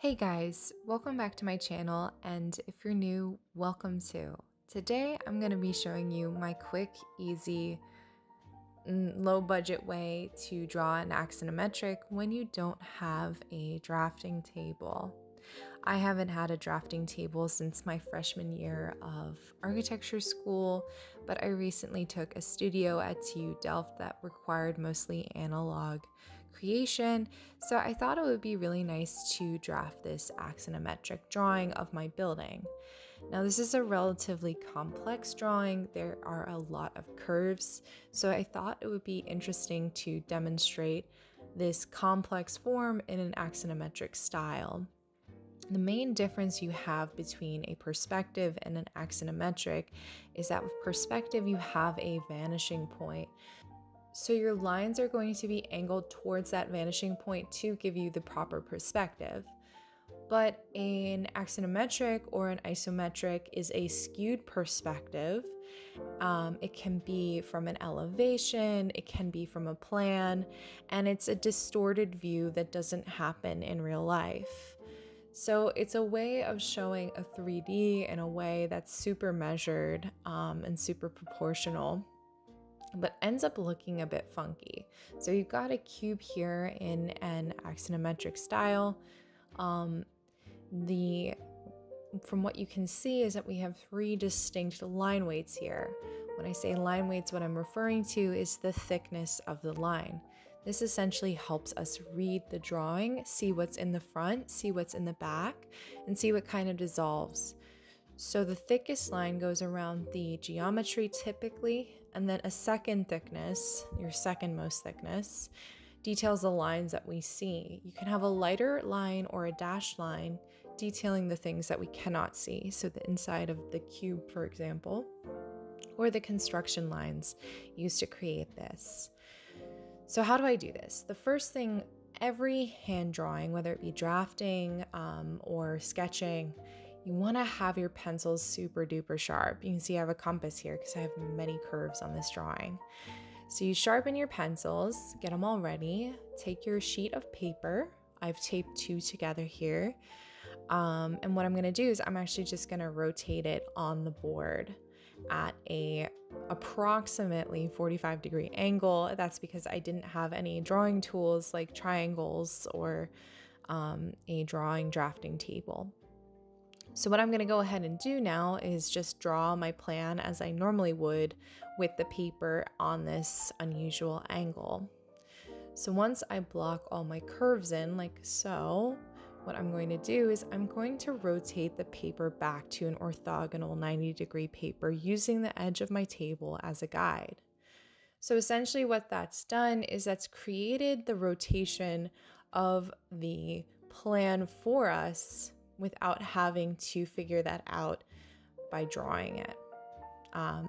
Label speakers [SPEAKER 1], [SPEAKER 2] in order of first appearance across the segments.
[SPEAKER 1] Hey guys, welcome back to my channel, and if you're new, welcome too. Today I'm going to be showing you my quick, easy, low budget way to draw an axonometric when you don't have a drafting table. I haven't had a drafting table since my freshman year of architecture school, but I recently took a studio at TU Delft that required mostly analog creation, so I thought it would be really nice to draft this axonometric drawing of my building. Now, this is a relatively complex drawing. There are a lot of curves, so I thought it would be interesting to demonstrate this complex form in an axonometric style. The main difference you have between a perspective and an axonometric is that with perspective, you have a vanishing point. So your lines are going to be angled towards that vanishing point to give you the proper perspective. But an axonometric or an isometric is a skewed perspective. It can be from an elevation, it can be from a plan, and it's a distorted view that doesn't happen in real life. So it's a way of showing a 3D in a way that's super measured and super proportional, but ends up looking a bit funky. So you've got a cube here in an axonometric style. From what you can see is that we have three distinct line weights here. When I say line weights, what I'm referring to is the thickness of the line. This essentially helps us read the drawing, see what's in the front, see what's in the back, and see what kind of dissolves. So the thickest line goes around the geometry typically, and then a second thickness, your second most thickness, details the lines that we see. You can have a lighter line or a dashed line detailing the things that we cannot see. So the inside of the cube, for example, or the construction lines used to create this. So how do I do this? The first thing, every hand drawing, whether it be drafting or sketching, you want to have your pencils super duper sharp. You can see I have a compass here because I have many curves on this drawing. So you sharpen your pencils, get them all ready, take your sheet of paper. I've taped two together here. And what I'm going to do is I'm actually just going to rotate it on the board at a approximately 45-degree angle. That's because I didn't have any drawing tools like triangles or a drafting table. So what I'm going to go ahead and do now is just draw my plan as I normally would with the paper on this unusual angle. So once I block all my curves in like so, what I'm going to do is I'm going to rotate the paper back to an orthogonal 90-degree paper using the edge of my table as a guide. So essentially what that's done is that's created the rotation of the plan for us without having to figure that out by drawing it.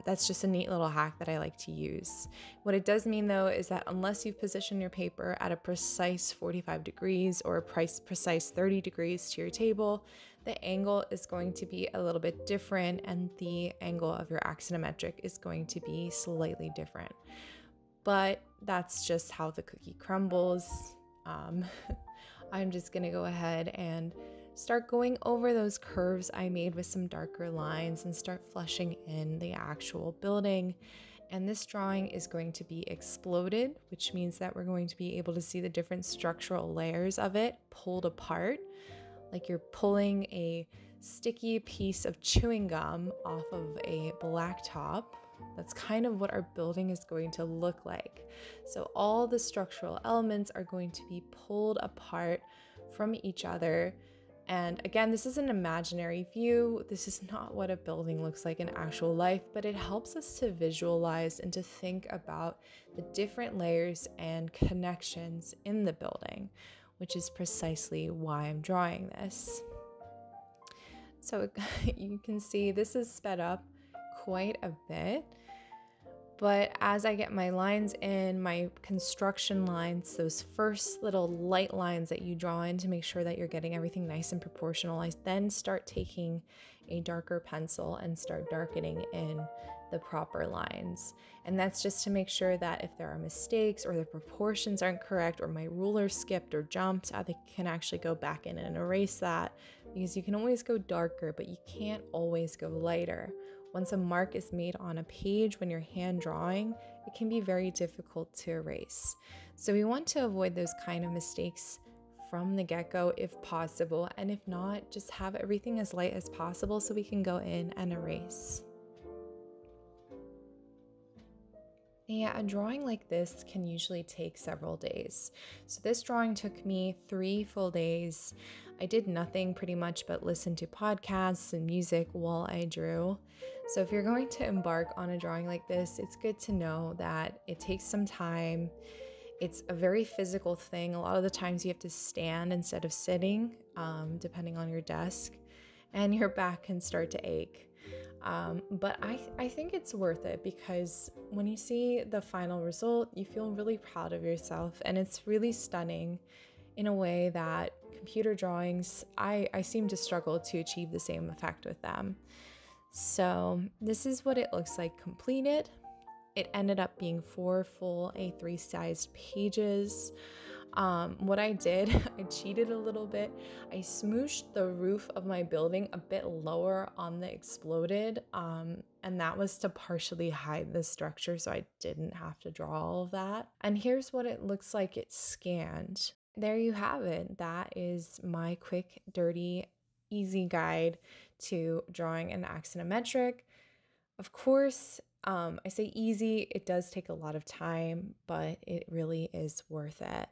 [SPEAKER 1] That's just a neat little hack that I like to use. What it does mean though is that unless you position your paper at a precise 45 degrees or a precise 30 degrees to your table, the angle is going to be a little bit different and the angle of your axonometric is going to be slightly different. But that's just how the cookie crumbles. I'm just gonna go ahead and start going over those curves I made with some darker lines and start fleshing in the actual building. And this drawing is going to be exploded, which means that we're going to be able to see the different structural layers of it pulled apart, like you're pulling a sticky piece of chewing gum off of a blacktop. That's kind of what our building is going to look like. So all the structural elements are going to be pulled apart from each other. And again, this is an imaginary view. This is not what a building looks like in actual life, but it helps us to visualize and to think about the different layers and connections in the building, which is precisely why I'm drawing this. So you can see this is sped up quite a bit, but as I get my lines in, my construction lines, those first little light lines that you draw in to make sure that you're getting everything nice and proportional, I then start taking a darker pencil and start darkening in the proper lines. And that's just to make sure that if there are mistakes or the proportions aren't correct or my ruler skipped or jumped, I can actually go back in and erase that, because you can always go darker, but you can't always go lighter. Once a mark is made on a page when you're hand drawing, it can be very difficult to erase. So we want to avoid those kind of mistakes from the get-go if possible, and if not, just have everything as light as possible so we can go in and erase. Yeah, a drawing like this can usually take several days. So this drawing took me 3 full days. I did nothing pretty much but listen to podcasts and music while I drew. So if you're going to embark on a drawing like this, it's good to know that it takes some time. It's a very physical thing. A lot of the times you have to stand instead of sitting, depending on your desk, and your back can start to ache. But I think it's worth it, because when you see the final result, you feel really proud of yourself, and it's really stunning in a way that computer drawings, I seem to struggle to achieve the same effect with them. So this is what it looks like completed. It ended up being 4 full A3 sized pages. What I did, I cheated a little bit. I smooshed the roof of my building a bit lower on the exploded, and that was to partially hide the structure so I didn't have to draw all of that. And here's what it looks like it's scanned. There you have it. That is my quick, dirty, easy guide to drawing an axonometric. Of course, I say easy, it does take a lot of time, but it really is worth it.